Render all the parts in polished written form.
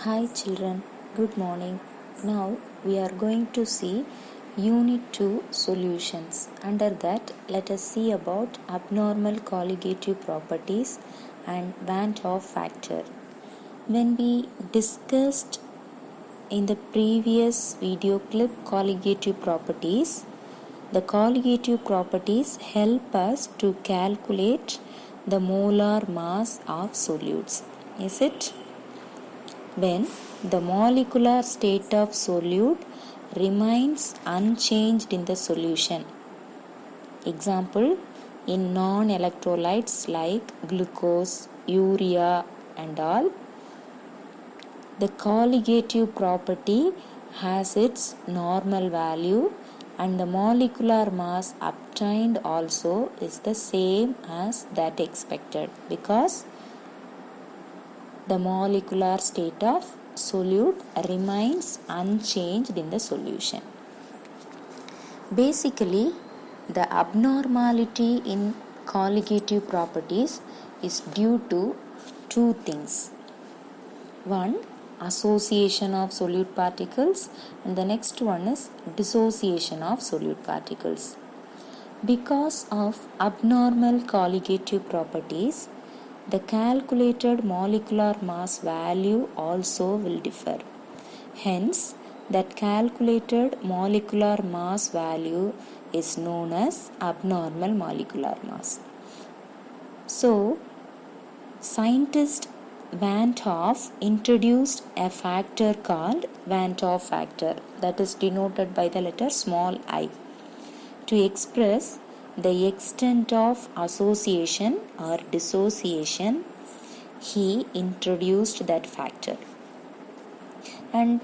Hi children, good morning. Now we are going to see Unit 2 solutions. Under that, let us see about abnormal colligative properties and Van 't Hoff factor. When we discussed in the previous video clip colligative properties, the colligative properties help us to calculate the molar mass of solutes. Is it? When the molecular state of solute remains unchanged in the solution. Example, in non-electrolytes like glucose, urea and all, the colligative property has its normal value and the molecular mass obtained also is the same as that expected because the molecular state of solute remains unchanged in the solution. Basically, the abnormality in colligative properties is due to two things. One, association of solute particles, and the next one is dissociation of solute particles. Because of abnormal colligative properties, the calculated molecular mass value also will differ. Hence, that calculated molecular mass value is known as abnormal molecular mass. So, scientist Van 't Hoff introduced a factor called Van 't Hoff factor, that is denoted by the letter small I, to express the extent of association or dissociation. He introduced that factor. And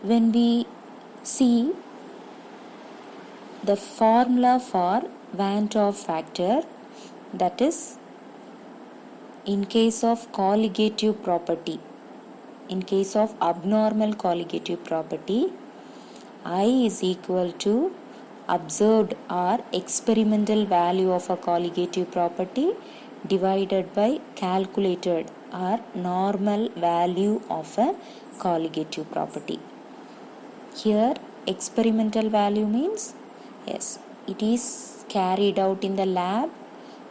when we see the formula for Van 't Hoff factor, that is in case of colligative property, in case of abnormal colligative property, I is equal to observed or experimental value of a colligative property divided by calculated or normal value of a colligative property. Here experimental value means, yes, it is carried out in the lab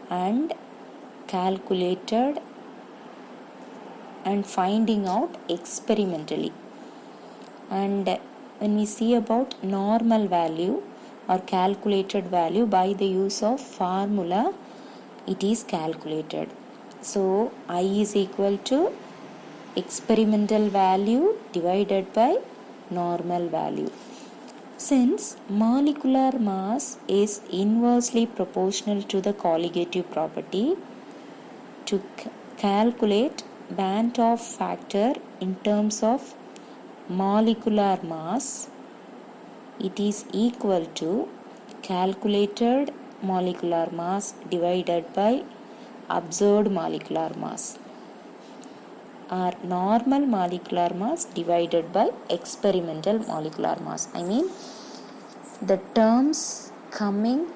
and calculated and finding out experimentally. And when we see about normal value or calculated value, by the use of formula it is calculated. So I is equal to experimental value divided by normal value. Since molecular mass is inversely proportional to the colligative property, to calculate Van 't Hoff factor in terms of molecular mass, it is equal to calculated molecular mass divided by observed molecular mass, or normal molecular mass divided by experimental molecular mass. I mean the terms coming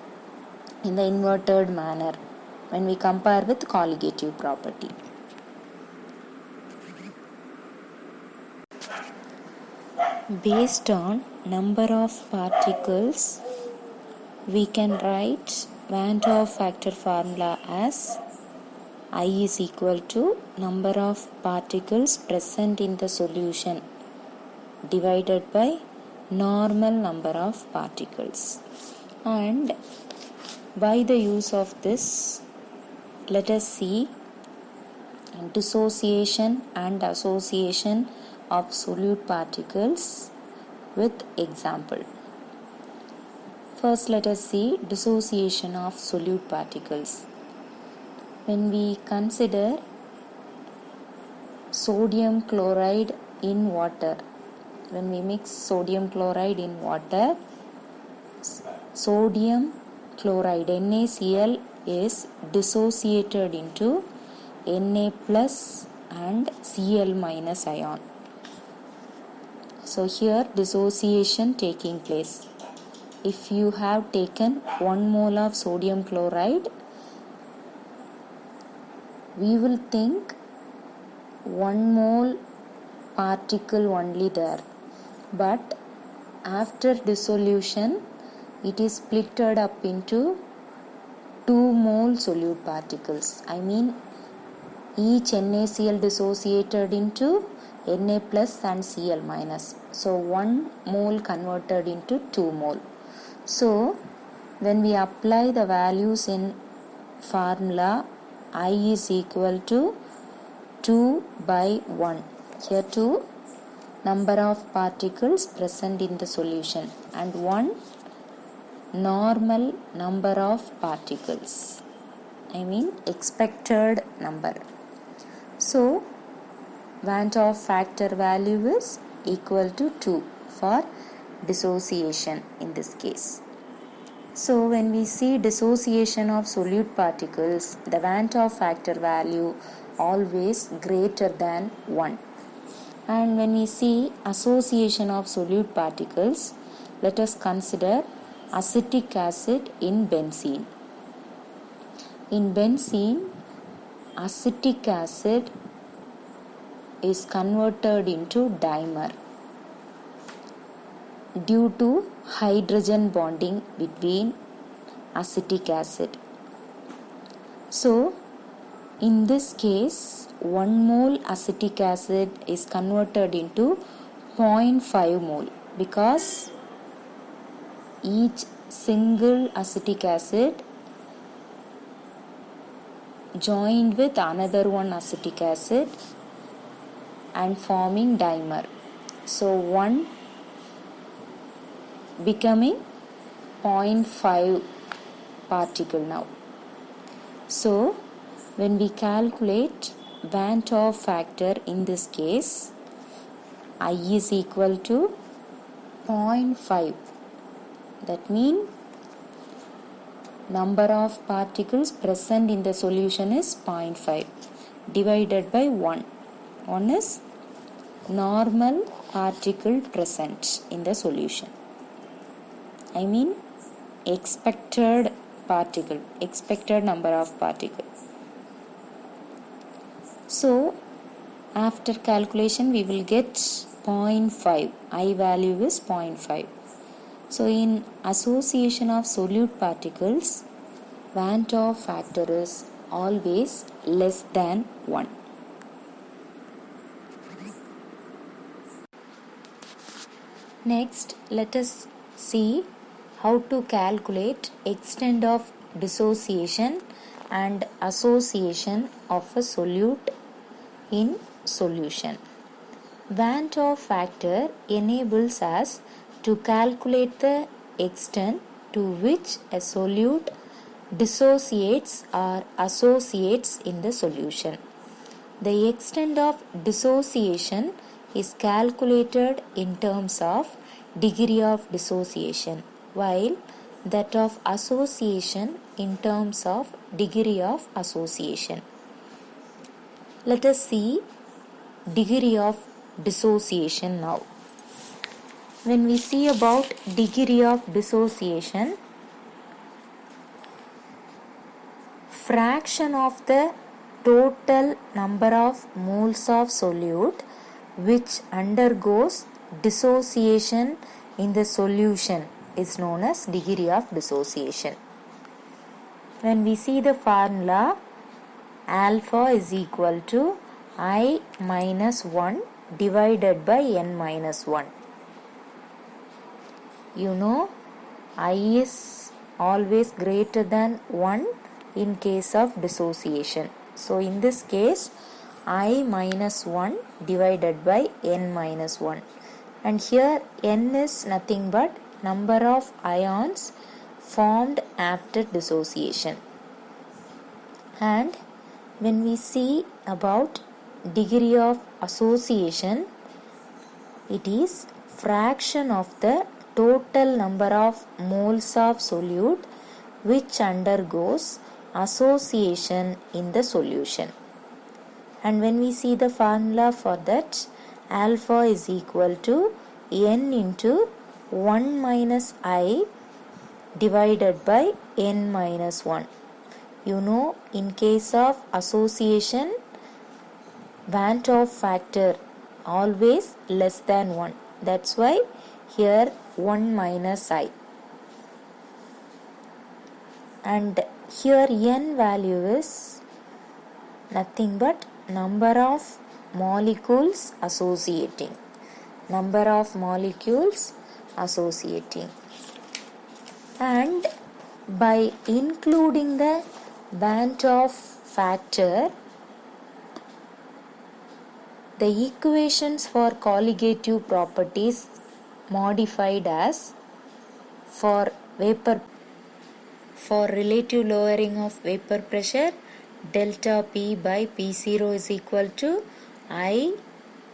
in the inverted manner when we compare with colligative property. Based on number of particles, we can write Van 't Hoff factor formula as I is equal to number of particles present in the solution divided by normal number of particles. And by the use of this, let us see dissociation and association of solute particles with example. First, let us see dissociation of solute particles. When we consider sodium chloride in water, when we mix sodium chloride in water, sodium chloride NaCl is dissociated into Na plus and Cl minus ion. So here dissociation taking place. If you have taken 1 mole of sodium chloride, we will think 1 mole particle only there, but after dissolution it is splitted up into 2 mole solute particles. I mean each NaCl dissociated into Na plus and Cl minus. So 1 mole converted into 2 mole. So when we apply the values in formula, I is equal to 2 by 1. Here 2 number of particles present in the solution and 1 normal number of particles. I mean expected number. So Van 't Hoff factor value is equal to 2 for dissociation in this case. So when we see dissociation of solute particles, the Van 't Hoff factor value always greater than 1. And when we see association of solute particles, let us consider acetic acid in benzene. In benzene, acetic acid is converted into dimer due to hydrogen bonding between acetic acid. So, in this case, 1 mole acetic acid is converted into 0.5 mole because each single acetic acid joined with another one acetic acid and forming dimer. So 1 becoming 0.5 particle now. So when we calculate Van 't Hoff factor in this case, I is equal to 0.5. That means number of particles present in the solution is 0.5 divided by 1. 1 is normal particle present in the solution. I mean expected number of particles. So after calculation we will get 0.5. I value is 0.5. So in association of solute particles, Van 't Hoff factor is always less than 1. Next, let us see how to calculate extent of dissociation and association of a solute in solution. Van 't Hoff factor enables us to calculate the extent to which a solute dissociates or associates in the solution. The extent of dissociation is calculated in terms of degree of dissociation, while that of association in terms of degree of association. Let us see degree of dissociation now. When we see about degree of dissociation, fraction of the total number of moles of solute which undergoes dissociation in the solution is known as degree of dissociation. When we see the formula, alpha is equal to I minus 1 divided by n minus 1. You know, I is always greater than 1 in case of dissociation. So in this case, I minus 1 divided by n minus 1. And here n is nothing but number of ions formed after dissociation. And when we see about degree of association, it is fraction of the total number of moles of solute which undergoes association in the solution. And when we see the formula for that, alpha is equal to n into 1 minus I divided by n minus 1. You know, in case of association, Van 't Hoff factor always less than 1. That's why here 1 minus I. And here n value is nothing but number of molecules associating. Number of molecules associating. And by including the Van 't Hoff factor, the equations for colligative properties modified as for relative lowering of vapor pressure, delta P by P0 is equal to I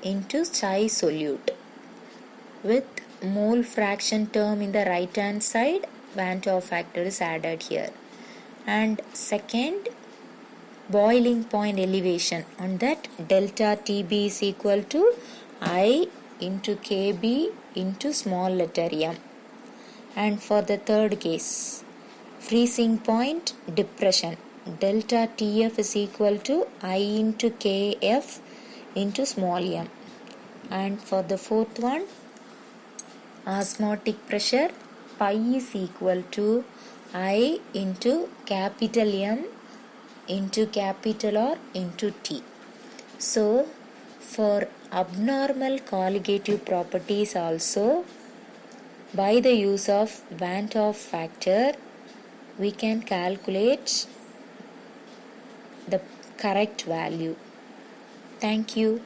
into chi solute. With mole fraction term in the right hand side, Van 't Hoff factor is added here. And second, boiling point elevation, on that delta TB is equal to I into KB into small letter m. And for the third case, freezing point depression, delta TF is equal to I into KF into small m. And for the fourth one, osmotic pressure, pi is equal to I into capital M into capital R into T. So for abnormal colligative properties also, by the use of Van 't Hoff factor, we can calculate the correct value. Thank you.